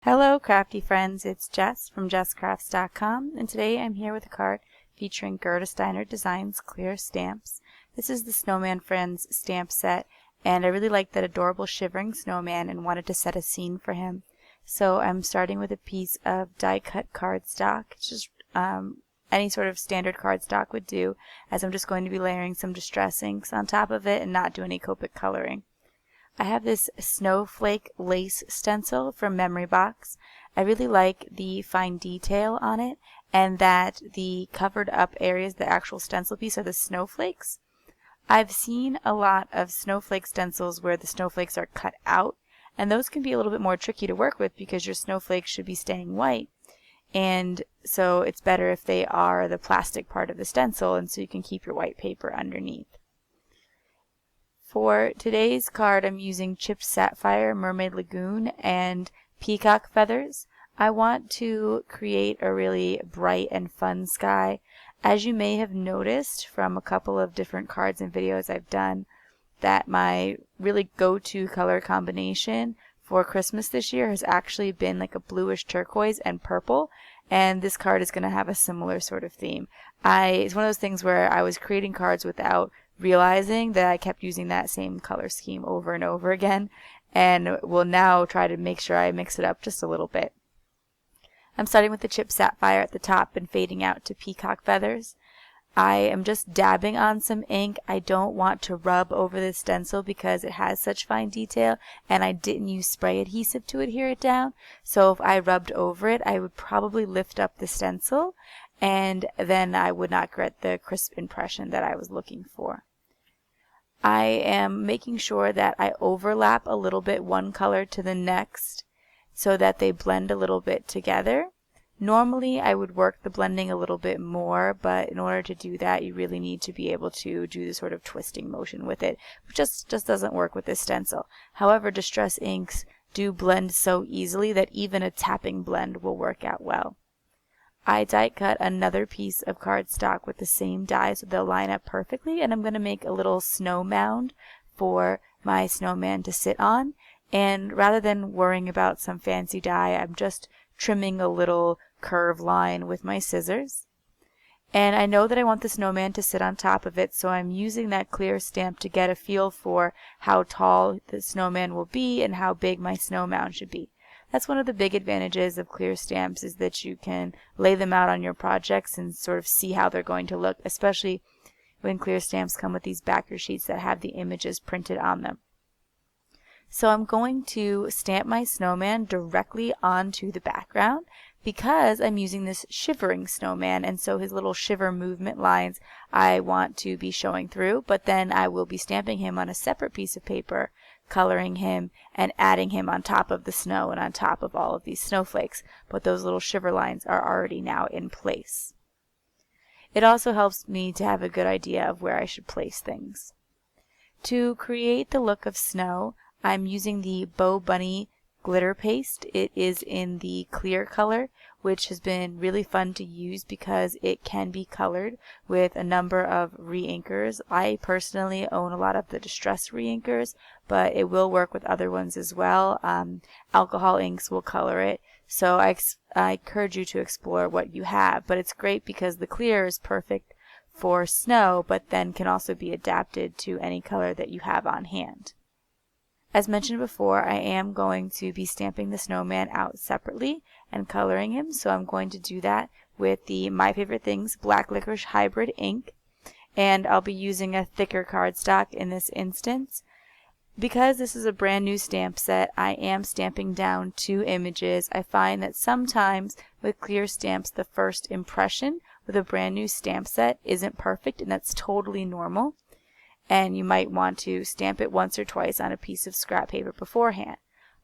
Hello crafty friends, it's Jess from jesscrafts.com, and today I'm here with a card featuring Gerda Steiner Designs clear stamps. This is the Snowman Friends stamp set, and I really like that adorable shivering snowman and wanted to set a scene for him. So I'm starting with a piece of die-cut cardstock. It's just any sort of standard cardstock would do, as I'm just going to be layering some distress inks on top of it and not do any Copic coloring. I have this Snowflake lace stencil from Memory Box. I really like the fine detail on it and that the covered up areas, the actual stencil piece, are the snowflakes. I've seen a lot of snowflake stencils where the snowflakes are cut out, and those can be a little bit more tricky to work with because your snowflakes should be staying white. And so it's better if they are the plastic part of the stencil, and so you can keep your white paper underneath. For today's card, I'm using chipped sapphire, mermaid lagoon, and peacock feathers. I want to create a really bright and fun sky. As you may have noticed from a couple of different cards and videos I've done, that my really go-to color combination for Christmas this year has actually been like a bluish turquoise and purple, and this card is going to have a similar sort of theme. It's one of those things where I was creating cards without realizing that I kept using that same color scheme over and over again, and will now try to make sure I mix it up just a little bit. I'm starting with the chipped sapphire at the top and fading out to peacock feathers. I am just dabbing on some ink. I don't want to rub over the stencil because it has such fine detail, and I didn't use spray adhesive to adhere it down, so if I rubbed over it I would probably lift up the stencil, and then I would not get the crisp impression that I was looking for. I am making sure that I overlap a little bit one color to the next so that they blend a little bit together. Normally I would work the blending a little bit more, but in order to do that you really need to be able to do the sort of twisting motion with it, which just doesn't work with this stencil. However, distress inks do blend so easily that even a tapping blend will work out well. I die cut another piece of cardstock with the same die so they'll line up perfectly, and I'm going to make a little snow mound for my snowman to sit on, and rather than worrying about some fancy die, I'm just trimming a little curve line with my scissors. And I know that I want the snowman to sit on top of it, so I'm using that clear stamp to get a feel for how tall the snowman will be and how big my snow mound should be. That's one of the big advantages of clear stamps, is that you can lay them out on your projects and sort of see how they're going to look, especially when clear stamps come with these backer sheets that have the images printed on them. So I'm going to stamp my snowman directly onto the background because I'm using this shivering snowman, and so his little shiver movement lines I want to be showing through, but then I will be stamping him on a separate piece of paper, coloring him and adding him on top of the snow and on top of all of these snowflakes, but those little shiver lines are already now in place. It also helps me to have a good idea of where I should place things. To create the look of snow, I'm using the Bow Bunny glitter paste. It is in the clear color, which has been really fun to use because it can be colored with a number of re-inkers. I personally own a lot of the distress re-inkers, but it will work with other ones as well. Alcohol inks will color it, so I encourage you to explore what you have, but it's great because the clear is perfect for snow, but then can also be adapted to any color that you have on hand. As mentioned before, I am going to be stamping the snowman out separately and coloring him, so I'm going to do that with the My Favorite Things Black Licorice Hybrid ink, and I'll be using a thicker cardstock in this instance. Because this is a brand new stamp set, I am stamping down 2 images. I find that sometimes with clear stamps the first impression with a brand new stamp set isn't perfect, and that's totally normal. And you might want to stamp it once or twice on a piece of scrap paper beforehand.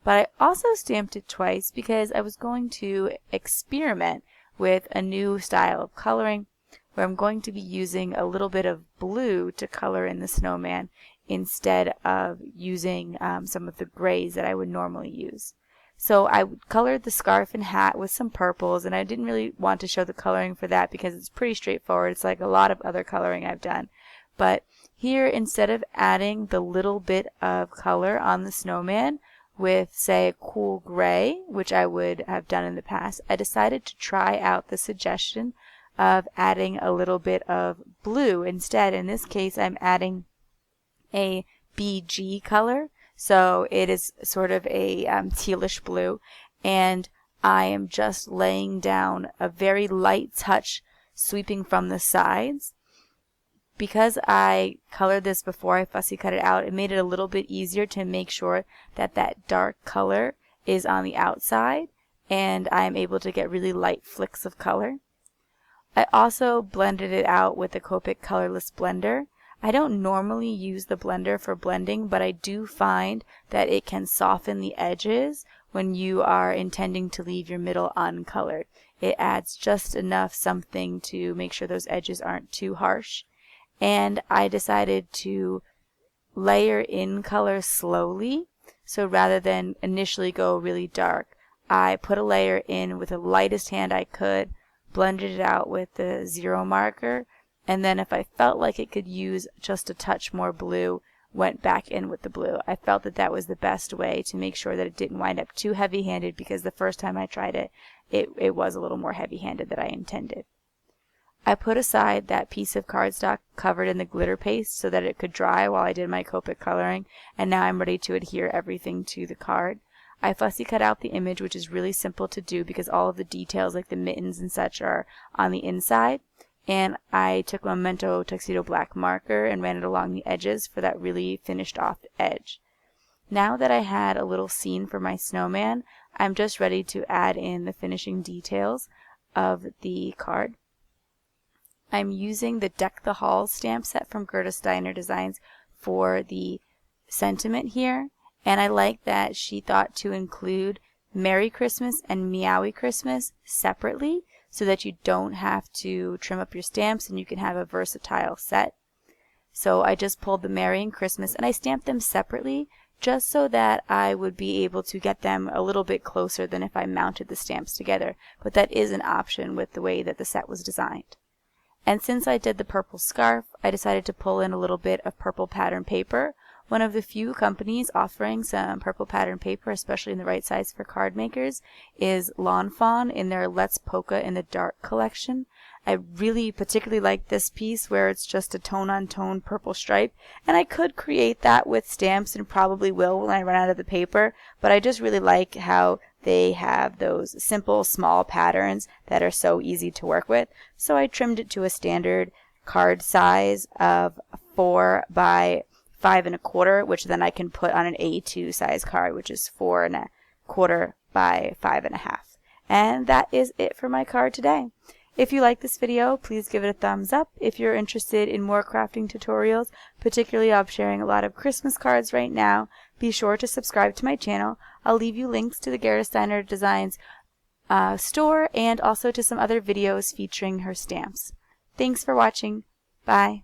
But I also stamped it twice because I was going to experiment with a new style of coloring where I'm going to be using a little bit of blue to color in the snowman instead of using some of the grays that I would normally use. So I colored the scarf and hat with some purples, and I didn't really want to show the coloring for that because it's pretty straightforward. It's like a lot of other coloring I've done. But here, instead of adding the little bit of color on the snowman, with, say, a cool gray, which I would have done in the past, I decided to try out the suggestion of adding a little bit of blue instead. In this case, I'm adding a BG color, so it is sort of a tealish blue, and I am just laying down a very light touch sweeping from the sides. Because I colored this before I fussy cut it out, it made it a little bit easier to make sure that that dark color is on the outside, and I'm able to get really light flicks of color. I also blended it out with the Copic colorless blender. I don't normally use the blender for blending, but I do find that it can soften the edges when you are intending to leave your middle uncolored. It adds just enough something to make sure those edges aren't too harsh. And I decided to layer in color slowly. So rather than initially go really dark, I put a layer in with the lightest hand I could, blended it out with the 0 marker, and then if I felt like it could use just a touch more blue, went back in with the blue. I felt that that was the best way to make sure that it didn't wind up too heavy-handed, because the first time I tried it, it was a little more heavy-handed than I intended. I put aside that piece of cardstock covered in the glitter paste so that it could dry while I did my Copic coloring, and now I'm ready to adhere everything to the card. I fussy cut out the image, which is really simple to do because all of the details like the mittens and such are on the inside, and I took a Memento Tuxedo black marker and ran it along the edges for that really finished off edge. Now that I had a little scene for my snowman, I'm just ready to add in the finishing details of the card. I'm using the Deck the Halls stamp set from Gerda Steiner Designs for the sentiment here, and I like that she thought to include Merry Christmas and Meowie Christmas separately so that you don't have to trim up your stamps and you can have a versatile set. So I just pulled the Merry and Christmas and I stamped them separately just so that I would be able to get them a little bit closer than if I mounted the stamps together, but that is an option with the way that the set was designed. And since I did the purple scarf, I decided to pull in a little bit of purple pattern paper. One of the few companies offering some purple pattern paper, especially in the right size for card makers, is Lawn Fawn in their Let's Polka in the Dark collection. I really particularly like this piece where it's just a tone-on-tone purple stripe, and I could create that with stamps and probably will when I run out of the paper, but I just really like how they have those simple small patterns that are so easy to work with. So I trimmed it to a standard card size of 4 by 5 1/4, which then I can put on an A2 size card, which is 4 1/4 by 5 1/2. And that is it for my card today. If you like this video, please give it a thumbs up. If you're interested in more crafting tutorials, particularly I'm sharing a lot of Christmas cards right now, be sure to subscribe to my channel. I'll leave you links to the Gerda Steiner Designs store and also to some other videos featuring her stamps. Thanks for watching. Bye.